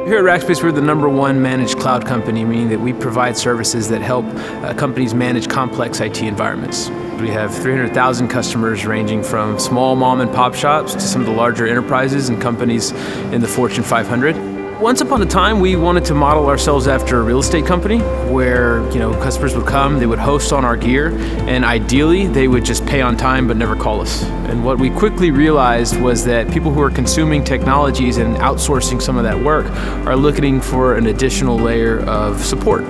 Here at Rackspace, we're the #1 managed cloud company, meaning that we provide services that help companies manage complex IT environments. We have 300,000 customers ranging from small mom and pop shops to some of the larger enterprises and companies in the Fortune 500. Once upon a time, we wanted to model ourselves after a real estate company where, customers would come, they would host on our gear, and ideally they would just pay on time but never call us. And what we quickly realized was that people who are consuming technologies and outsourcing some of that work are looking for an additional layer of support.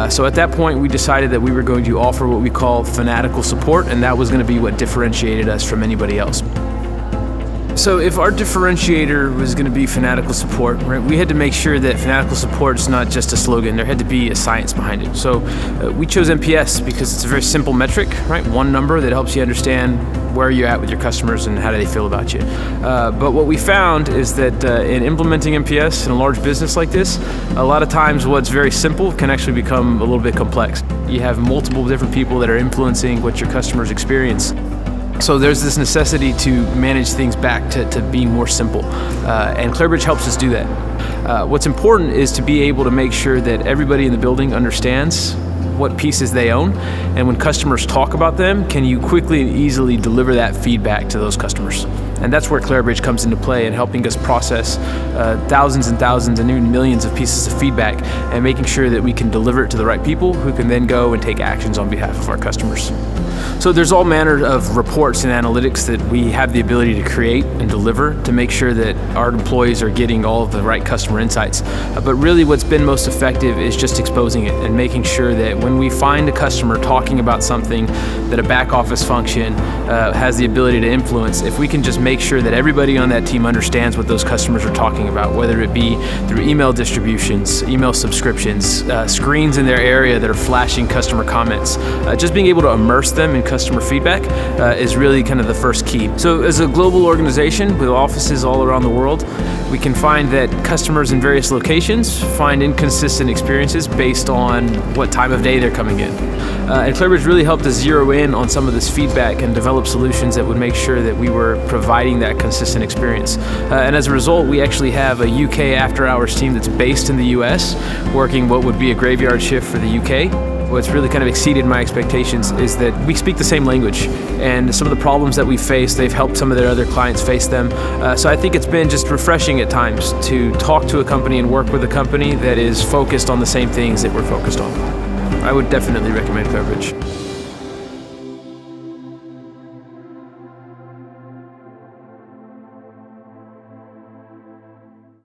So at that point, we decided that we were going to offer what we call Fanatical support, and that was going to be what differentiated us from anybody else. So if our differentiator was going to be Fanatical support, right, we had to make sure that Fanatical support is not just a slogan. There had to be a science behind it. So we chose NPS because it's a very simple metric, right? One number that helps you understand where you're at with your customers and how do they feel about you. But what we found is that in implementing NPS in a large business like this, a lot of times what's very simple can actually become a little bit complex. You have multiple different people that are influencing what your customers experience. So there's this necessity to manage things back to being more simple, and Clarabridge helps us do that. What's important is to be able to make sure that everybody in the building understands what pieces they own, and when customers talk about them, can you quickly and easily deliver that feedback to those customers? And that's where Clarabridge comes into play in helping us process thousands and thousands and even millions of pieces of feedback and making sure that we can deliver it to the right people who can then go and take actions on behalf of our customers. So there's all manner of reports and analytics that we have the ability to create and deliver to make sure that our employees are getting all of the right customer insights. But really what's been most effective is just exposing it and making sure that when we find a customer talking about something that a back office function has the ability to influence, if we can just make sure that everybody on that team understands what those customers are talking about, whether it be through email distributions, email subscriptions, screens in their area that are flashing customer comments, just being able to immerse them in customer feedback is really kind of the first key. So as a global organization with offices all around the world, we can find that customers in various locations find inconsistent experiences based on what time of day they're coming in. And Clarabridge really helped us zero in on some of this feedback and develop solutions that would make sure that we were providing that consistent experience. And as a result, we actually have a UK after-hours team that's based in the US, working what would be a graveyard shift for the UK. What's really kind of exceeded my expectations is that we speak the same language, and some of the problems that we face, they've helped some of their other clients face them. So I think it's been just refreshing at times to talk to a company and work with a company that is focused on the same things that we're focused on. I would definitely recommend Clarabridge.